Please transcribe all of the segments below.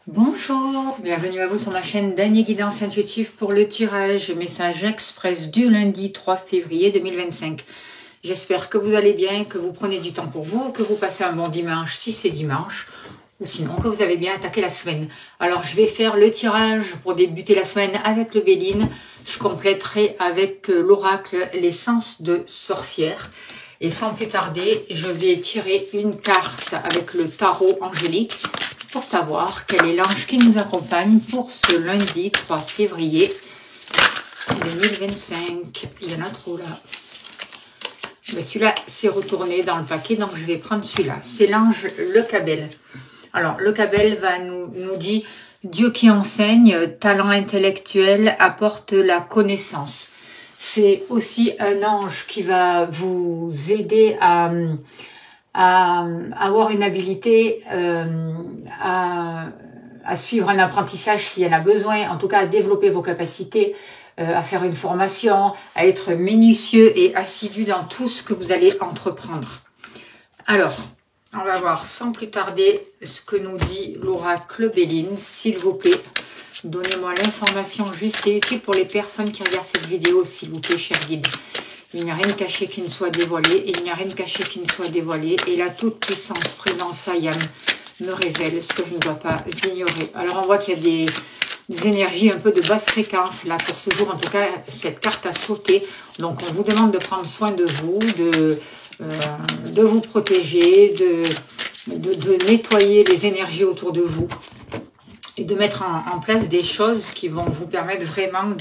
Bonjour, bienvenue à vous sur ma chaîne Dany Guidance Intuitive pour le tirage message express du lundi 3 février 2025. J'espère que vous allez bien, que vous prenez du temps pour vous, que vous passez un bon dimanche si c'est dimanche, ou sinon que vous avez bien attaqué la semaine. Alors je vais faire le tirage pour débuter la semaine avec le Béline. Je compléterai avec l'oracle l'essence de sorcière. Et sans plus tarder, je vais tirer une carte avec le tarot angélique pour savoir quel est l'ange qui nous accompagne pour ce lundi 3 février 2025. Il y en a trop là. Celui-là s'est retourné dans le paquet, donc je vais prendre celui-là. C'est l'ange Le Cabel. Alors, Le Cabel nous dit « Dieu qui enseigne, talent intellectuel, apporte la connaissance ». C'est aussi un ange qui va vous aider à avoir une habilité à suivre un apprentissage s'il y en a besoin, en tout cas à développer vos capacités, à faire une formation, à être minutieux et assidu dans tout ce que vous allez entreprendre. Alors, on va voir sans plus tarder ce que nous dit l'oracle Béline, s'il vous plaît. Donnez-moi l'information juste et utile pour les personnes qui regardent cette vidéo, s'il vous plaît, cher guide. Il n'y a rien de caché qui ne soit dévoilé, et il n'y a rien de caché qui ne soit dévoilé, et la toute-puissance présence Ayam me révèle ce que je ne dois pas ignorer. Alors on voit qu'il y a des énergies un peu de basse fréquence, là pour ce jour, en tout cas, cette carte a sauté. Donc on vous demande de prendre soin de vous, de vous protéger, de nettoyer les énergies autour de vous, et de mettre en place des choses qui vont vous permettre vraiment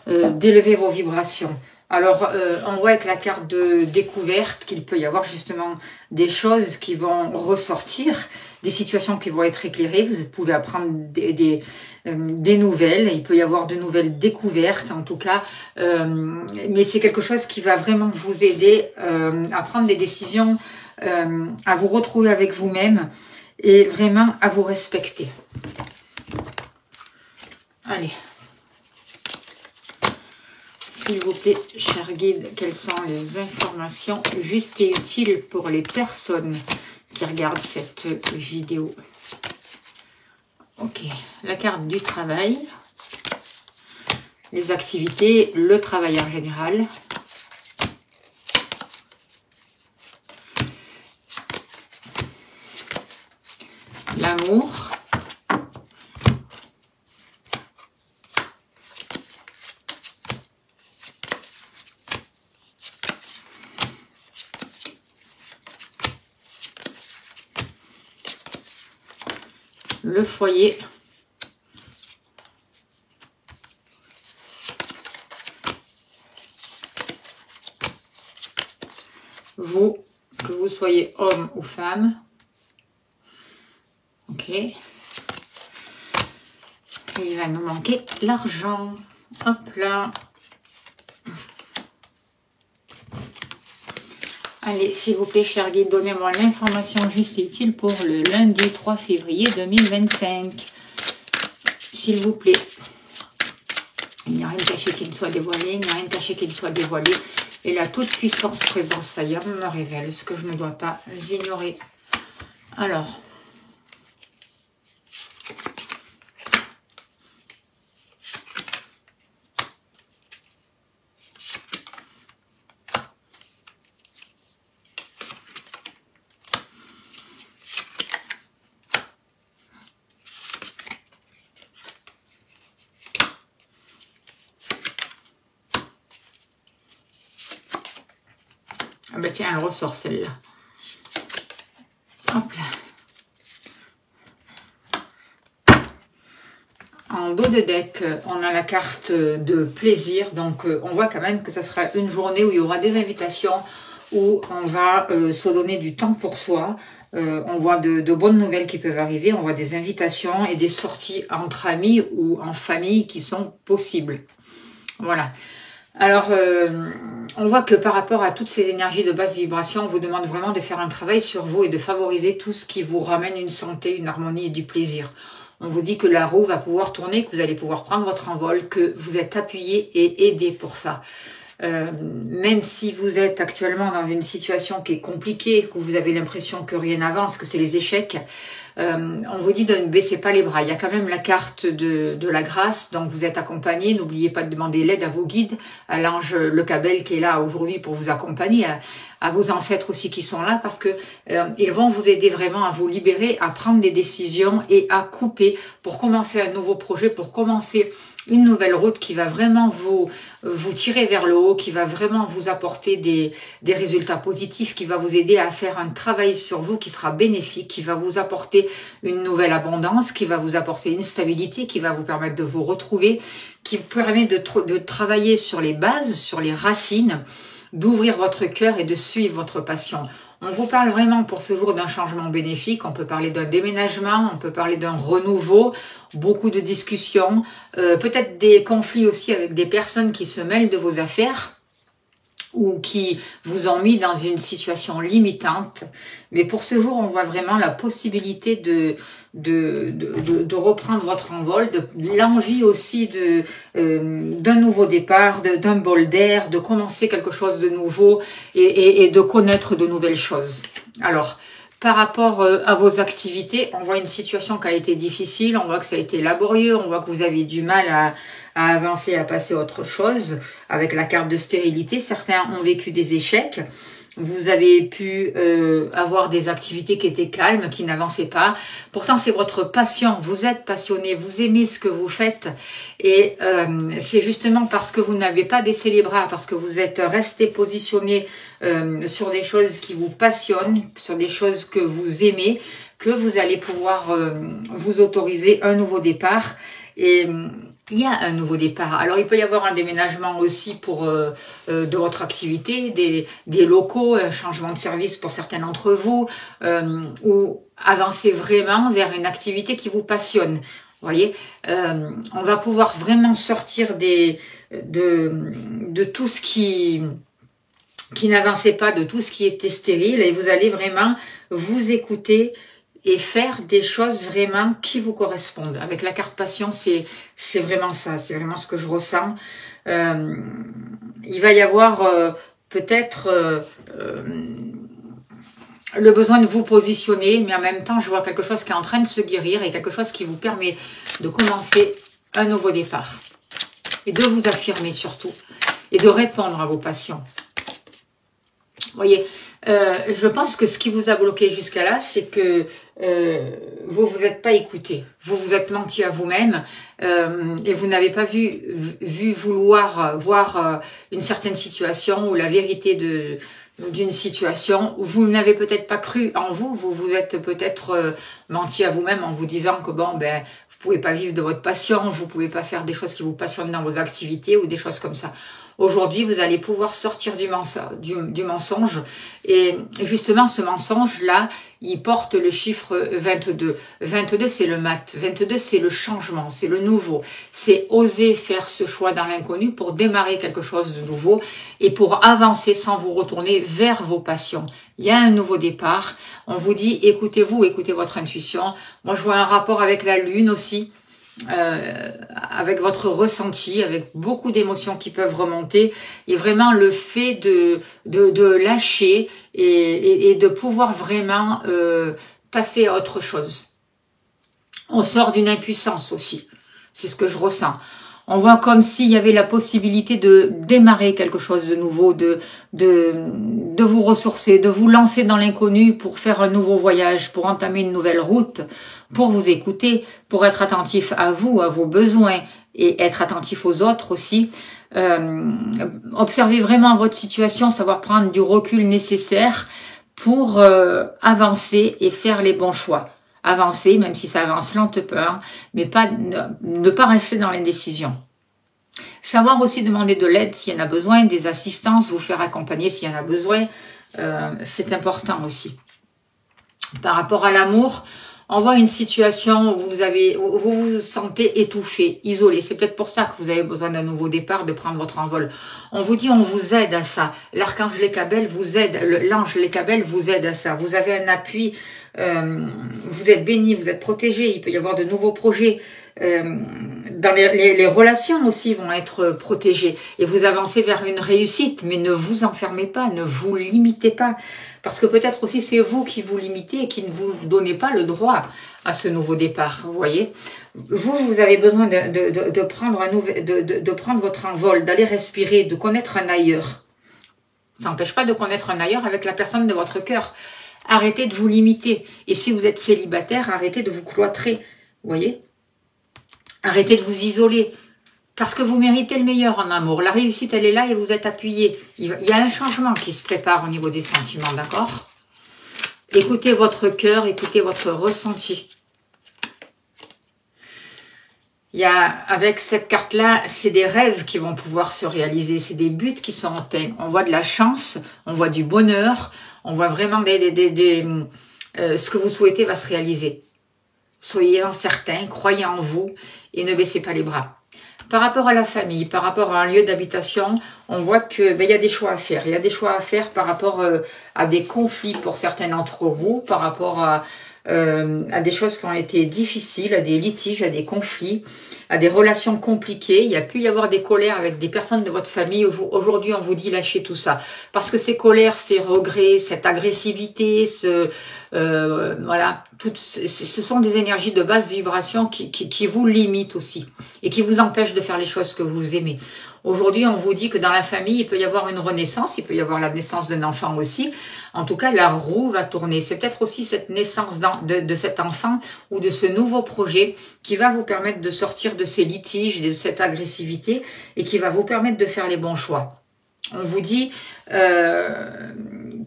d'élever vos vibrations. Alors, on voit avec la carte de découverte qu'il peut y avoir justement des choses qui vont ressortir, des situations qui vont être éclairées. Vous pouvez apprendre des nouvelles, il peut y avoir de nouvelles découvertes en tout cas, mais c'est quelque chose qui va vraiment vous aider à prendre des décisions, à vous retrouver avec vous-même et vraiment à vous respecter. Allez. S'il vous plaît, cher guide, quelles sont les informations justes et utiles pour les personnes qui regardent cette vidéo? Ok, la carte du travail, les activités, le travail en général. L'amour. Le foyer, vous, que vous soyez homme ou femme, ok, et il va nous manquer l'argent, hop là. Allez, s'il vous plaît, cher guide, donnez-moi l'information juste et utile pour le lundi 3 février 2025. S'il vous plaît. Il n'y a rien de caché qui ne soit dévoilé, il n'y a rien de caché qui ne soit dévoilé. Et la toute-puissance présence Ayam me révèle ce que je ne dois pas ignorer. Alors. Ah bah tiens, elle ressort celle-là. Hop là. En dos de deck, on a la carte de plaisir. Donc on voit quand même que ça sera une journée où il y aura des invitations, où on va se donner du temps pour soi. On voit de bonnes nouvelles qui peuvent arriver. On voit des invitations et des sorties entre amis ou en famille qui sont possibles. Voilà. Alors, on voit que par rapport à toutes ces énergies de basse vibration, on vous demande vraiment de faire un travail sur vous et de favoriser tout ce qui vous ramène une santé, une harmonie et du plaisir. On vous dit que la roue va pouvoir tourner, que vous allez pouvoir prendre votre envol, que vous êtes appuyé et aidé pour ça. même si vous êtes actuellement dans une situation qui est compliquée, que vous avez l'impression que rien n'avance, que c'est les échecs, on vous dit de ne baisser pas les bras. Il y a quand même la carte de la grâce, donc vous êtes accompagné. N'oubliez pas de demander l'aide à vos guides, à l'ange Le Cabel qui est là aujourd'hui pour vous accompagner, à vos ancêtres aussi qui sont là, parce que ils vont vous aider vraiment à vous libérer, à prendre des décisions et à couper pour commencer un nouveau projet, pour commencer une nouvelle route qui va vraiment vous tirer vers le haut, qui va vraiment vous apporter des résultats positifs, qui va vous aider à faire un travail sur vous qui sera bénéfique, qui va vous apporter une nouvelle abondance, qui va vous apporter une stabilité, qui va vous permettre de vous retrouver, qui permet de travailler sur les bases, sur les racines, d'ouvrir votre cœur et de suivre votre passion. On vous parle vraiment pour ce jour d'un changement bénéfique, on peut parler d'un déménagement, on peut parler d'un renouveau, beaucoup de discussions, peut-être des conflits aussi avec des personnes qui se mêlent de vos affaires ou qui vous ont mis dans une situation limitante. Mais pour ce jour, on voit vraiment la possibilité de reprendre votre envol, l'envie aussi d'un nouveau départ, d'un bol d'air, de commencer quelque chose de nouveau et de connaître de nouvelles choses. Alors, par rapport à vos activités, on voit une situation qui a été difficile, on voit que ça a été laborieux, on voit que vous avez du mal à avancer, à passer à autre chose avec la carte de stérilité. Certains ont vécu des échecs. Vous avez pu avoir des activités qui étaient calmes, qui n'avançaient pas. Pourtant, c'est votre passion. Vous êtes passionné, vous aimez ce que vous faites. Et c'est justement parce que vous n'avez pas baissé les bras, parce que vous êtes resté positionné sur des choses qui vous passionnent, sur des choses que vous aimez, que vous allez pouvoir vous autoriser un nouveau départ. Et il y a un nouveau départ. Alors, il peut y avoir un déménagement aussi pour de votre activité, des locaux, un changement de service pour certains d'entre vous, ou avancer vraiment vers une activité qui vous passionne. Vous voyez, on va pouvoir vraiment sortir de tout ce qui n'avançait pas, de tout ce qui était stérile, et vous allez vraiment vous écouter et faire des choses vraiment qui vous correspondent. Avec la carte passion, c'est vraiment ça, c'est vraiment ce que je ressens. Il va y avoir peut-être le besoin de vous positionner, mais en même temps, je vois quelque chose qui est en train de se guérir et quelque chose qui vous permet de commencer un nouveau départ. Et de vous affirmer surtout, et de répondre à vos passions. Vous voyez, je pense que ce qui vous a bloqué jusqu'à là, c'est que vous vous êtes pas écouté, vous vous êtes menti à vous-même et vous n'avez pas vu vouloir voir une certaine situation ou la vérité d'une situation. Vous n'avez peut-être pas cru en vous, vous êtes peut-être menti à vous-même en vous disant que bon ben vous pouvez pas vivre de votre passion, vous pouvez pas faire des choses qui vous passionnent dans vos activités ou des choses comme ça. Aujourd'hui, vous allez pouvoir sortir du mensonge. Et justement, ce mensonge-là, il porte le chiffre 22. 22, c'est le mat. 22, c'est le changement, c'est le nouveau. C'est oser faire ce choix dans l'inconnu pour démarrer quelque chose de nouveau et pour avancer sans vous retourner vers vos passions. Il y a un nouveau départ. On vous dit, écoutez-vous, écoutez votre intuition. Moi, je vois un rapport avec la lune aussi. Avec votre ressenti, avec beaucoup d'émotions qui peuvent remonter, et vraiment le fait de lâcher et de pouvoir vraiment passer à autre chose. On sort d'une impuissance aussi, c'est ce que je ressens. On voit comme s'il y avait la possibilité de démarrer quelque chose de nouveau, de vous ressourcer, de vous lancer dans l'inconnu pour faire un nouveau voyage, pour entamer une nouvelle route, pour vous écouter, pour être attentif à vous, à vos besoins et être attentif aux autres aussi. Observez vraiment votre situation, savoir prendre du recul nécessaire pour avancer et faire les bons choix. Avancer, même si ça avance lentement, mais ne pas rester dans l'indécision. Savoir aussi demander de l'aide s'il y en a besoin, des assistances, vous faire accompagner s'il y en a besoin, c'est important aussi. Par rapport à l'amour, On voit une situation où où vous vous sentez étouffé, isolé. C'est peut-être pour ça que vous avez besoin d'un nouveau départ, de prendre votre envol. On vous dit, on vous aide à ça. L'archange Lécabel vous aide, l'ange Lécabel vous aide à ça. Vous avez un appui, vous êtes béni, vous êtes protégé. Il peut y avoir de nouveaux projets. Dans les relations aussi vont être protégées. Et vous avancez vers une réussite, mais ne vous enfermez pas, ne vous limitez pas. Parce que peut-être aussi c'est vous qui vous limitez et qui ne vous donnez pas le droit à ce nouveau départ. Vous voyez, vous avez besoin de prendre votre envol, d'aller respirer, de connaître un ailleurs. Ça n'empêche pas de connaître un ailleurs avec la personne de votre cœur. Arrêtez de vous limiter. Et si vous êtes célibataire, arrêtez de vous cloîtrer. Vous voyez, arrêtez de vous isoler. Parce que vous méritez le meilleur en amour. La réussite, elle est là et vous êtes appuyé. Il y a un changement qui se prépare au niveau des sentiments, d'accord? Écoutez votre cœur, écoutez votre ressenti. Il y a, avec cette carte-là, c'est des rêves qui vont pouvoir se réaliser. C'est des buts qui sont atteints. On voit de la chance, on voit du bonheur, on voit vraiment ce que vous souhaitez va se réaliser. Soyez-en certains, croyez en vous et ne baissez pas les bras. Par rapport à la famille, par rapport à un lieu d'habitation, on voit que il y a des choix à faire. Il y a des choix à faire par rapport à des conflits pour certains d'entre vous, par rapport à des choses qui ont été difficiles, à des litiges, à des conflits, à des relations compliquées. Il y a pu y avoir des colères avec des personnes de votre famille. Aujourd'hui, on vous dit lâchez tout ça. Parce que ces colères, ces regrets, cette agressivité, voilà, ce sont des énergies de basse vibration qui vous limitent aussi et qui vous empêchent de faire les choses que vous aimez. Aujourd'hui, on vous dit que dans la famille, il peut y avoir une renaissance, il peut y avoir la naissance d'un enfant aussi. En tout cas, la roue va tourner. C'est peut-être aussi cette naissance de cet enfant ou de ce nouveau projet qui va vous permettre de sortir de ces litiges, de cette agressivité et qui va vous permettre de faire les bons choix. On vous dit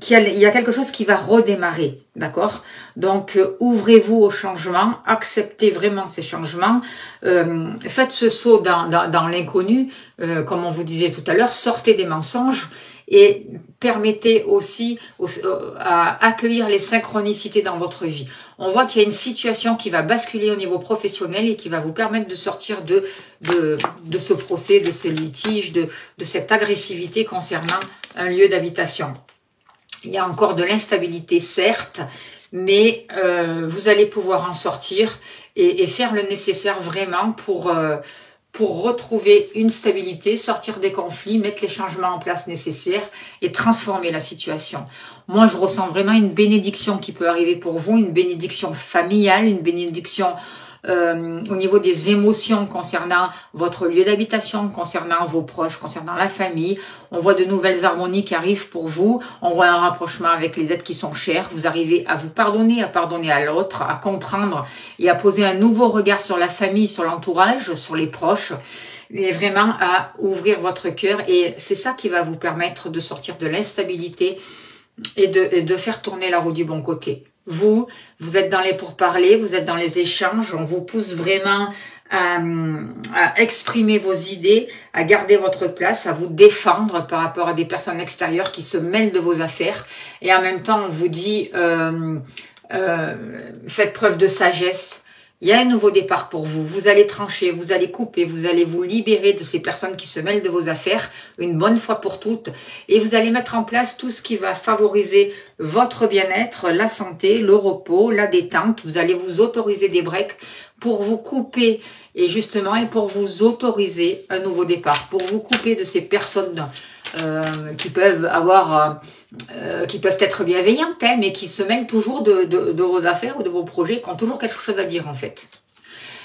qu'il y a quelque chose qui va redémarrer, d'accord? Donc, ouvrez-vous au changement, acceptez vraiment ces changements, faites ce saut dans l'inconnu, comme on vous disait tout à l'heure, sortez des mensonges et permettez aussi à accueillir les synchronicités dans votre vie. On voit qu'il y a une situation qui va basculer au niveau professionnel et qui va vous permettre de sortir de ce procès, de ce litige, de cette agressivité concernant un lieu d'habitation. Il y a encore de l'instabilité, certes, mais vous allez pouvoir en sortir et faire le nécessaire vraiment pour retrouver une stabilité, sortir des conflits, mettre les changements en place nécessaires et transformer la situation. Moi, je ressens vraiment une bénédiction qui peut arriver pour vous, une bénédiction familiale, une bénédiction au niveau des émotions concernant votre lieu d'habitation, concernant vos proches, concernant la famille. On voit de nouvelles harmonies qui arrivent pour vous. On voit un rapprochement avec les êtres qui sont chers. Vous arrivez à vous pardonner à l'autre, à comprendre et à poser un nouveau regard sur la famille, sur l'entourage, sur les proches. Et vraiment à ouvrir votre cœur. Et c'est ça qui va vous permettre de sortir de l'instabilité et de faire tourner la roue du bon côté. Vous êtes dans les pourparlers, vous êtes dans les échanges, on vous pousse vraiment à exprimer vos idées, à garder votre place, à vous défendre par rapport à des personnes extérieures qui se mêlent de vos affaires. Et en même temps, on vous dit, faites preuve de sagesse. Il y a un nouveau départ pour vous. Vous allez trancher, vous allez couper, vous allez vous libérer de ces personnes qui se mêlent de vos affaires une bonne fois pour toutes. Et vous allez mettre en place tout ce qui va favoriser votre bien-être, la santé, le repos, la détente. Vous allez vous autoriser des breaks pour vous couper et pour vous autoriser un nouveau départ, pour vous couper de ces personnes qui peuvent être bienveillantes, hein, mais qui se mêlent toujours de vos affaires ou de vos projets, qui ont toujours quelque chose à dire en fait.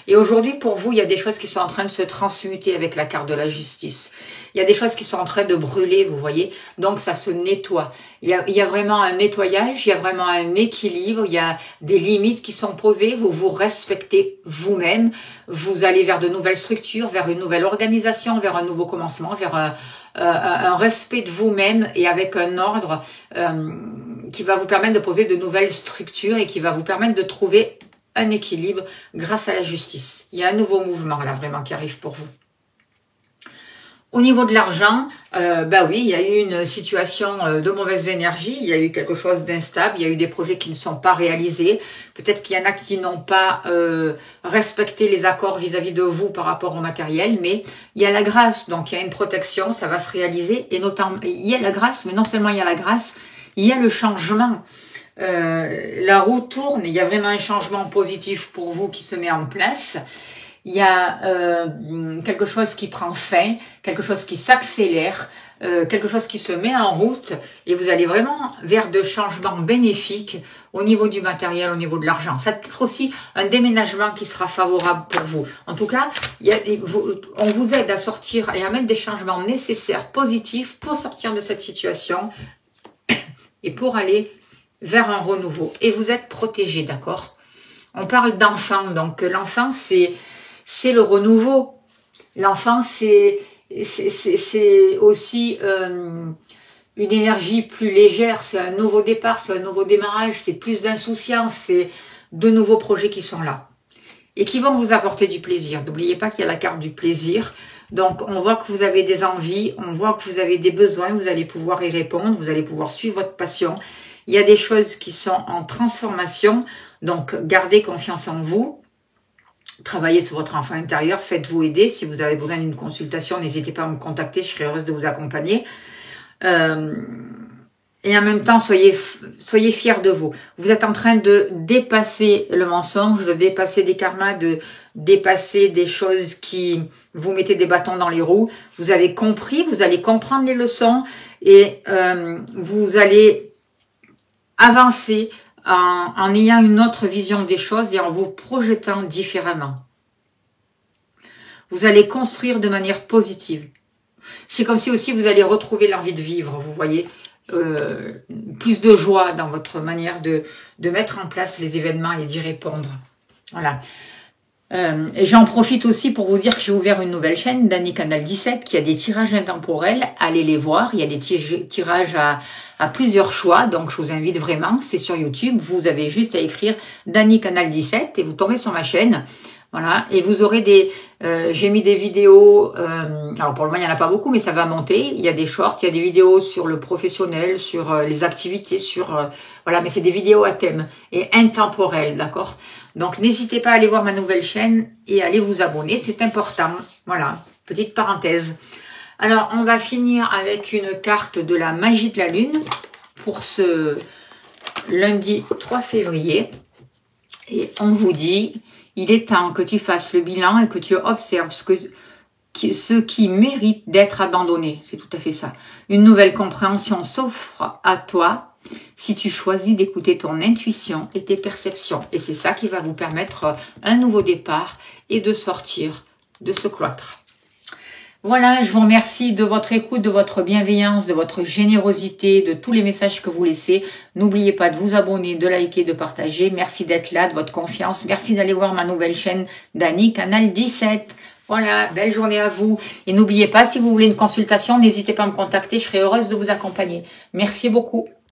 Et aujourd'hui, pour vous, il y a des choses qui sont en train de se transmuter avec la carte de la justice. Il y a des choses qui sont en train de brûler, vous voyez. Donc, ça se nettoie. Il y a vraiment un nettoyage, il y a vraiment un équilibre, il y a des limites qui sont posées. Vous vous respectez vous-même. Vous allez vers de nouvelles structures, vers une nouvelle organisation, vers un nouveau commencement, vers un respect de vous-même et avec un ordre qui va vous permettre de poser de nouvelles structures et qui va vous permettre de trouver un équilibre grâce à la justice. Il y a un nouveau mouvement là vraiment qui arrive pour vous. Au niveau de l'argent, bah oui, il y a eu une situation de mauvaise énergie, il y a eu quelque chose d'instable, il y a eu des projets qui ne sont pas réalisés. Peut-être qu'il y en a qui n'ont pas respecté les accords vis-à-vis de vous par rapport au matériel, mais il y a la grâce, donc il y a une protection, ça va se réaliser, et notamment, il y a la grâce, mais non seulement il y a la grâce, il y a le changement. La roue tourne, il y a vraiment un changement positif pour vous qui se met en place. Il y a quelque chose qui prend fin, quelque chose qui s'accélère, quelque chose qui se met en route et vous allez vraiment vers de changements bénéfiques au niveau du matériel, au niveau de l'argent. Ça peut être aussi un déménagement qui sera favorable pour vous. En tout cas, on vous aide à sortir et à mettre des changements nécessaires, positifs pour sortir de cette situation et pour aller vers un renouveau. Et vous êtes protégé, d'accord? On parle d'enfant, donc l'enfant c'est le renouveau. L'enfant, c'est aussi une énergie plus légère, c'est un nouveau départ, c'est un nouveau démarrage, c'est plus d'insouciance, c'est de nouveaux projets qui sont là et qui vont vous apporter du plaisir. N'oubliez pas qu'il y a la carte du plaisir. Donc, on voit que vous avez des envies, on voit que vous avez des besoins, vous allez pouvoir y répondre, vous allez pouvoir suivre votre passion. Il y a des choses qui sont en transformation, donc gardez confiance en vous. Travaillez sur votre enfant intérieur, faites-vous aider. Si vous avez besoin d'une consultation, n'hésitez pas à me contacter, je serai heureuse de vous accompagner. Et en même temps, soyez fiers de vous. Vous êtes en train de dépasser le mensonge, de dépasser des karmas, de dépasser des choses qui vous mettaient des bâtons dans les roues. Vous avez compris, vous allez comprendre les leçons et vous allez avancer en ayant une autre vision des choses et en vous projetant différemment. Vous allez construire de manière positive. C'est comme si aussi vous allez retrouver l'envie de vivre, vous voyez, plus de joie dans votre manière de mettre en place les événements et d'y répondre. Voilà. Et j'en profite aussi pour vous dire que j'ai ouvert une nouvelle chaîne, Dany Canal 17, qui a des tirages intemporels. Allez les voir, il y a des tirages à plusieurs choix, donc je vous invite vraiment, c'est sur YouTube. Vous avez juste à écrire Dany Canal 17 et vous tombez sur ma chaîne. Voilà, et vous aurez j'ai mis des vidéos, alors pour le moment il n'y en a pas beaucoup, mais ça va monter. Il y a des shorts, il y a des vidéos sur le professionnel, sur les activités, voilà, mais c'est des vidéos à thème et intemporelles, d'accord? Donc n'hésitez pas à aller voir ma nouvelle chaîne et à aller vous abonner, c'est important. Voilà, petite parenthèse. Alors on va finir avec une carte de la magie de la lune pour ce lundi 3 février. Et on vous dit, il est temps que tu fasses le bilan et que tu observes ce qui mérite d'être abandonné. C'est tout à fait ça. Une nouvelle compréhension s'offre à toi si tu choisis d'écouter ton intuition et tes perceptions. Et c'est ça qui va vous permettre un nouveau départ et de sortir de ce cloître. Voilà, je vous remercie de votre écoute, de votre bienveillance, de votre générosité, de tous les messages que vous laissez. N'oubliez pas de vous abonner, de liker, de partager. Merci d'être là, de votre confiance. Merci d'aller voir ma nouvelle chaîne Dany Canal 17. Voilà, belle journée à vous. Et n'oubliez pas, si vous voulez une consultation, n'hésitez pas à me contacter. Je serai heureuse de vous accompagner. Merci beaucoup.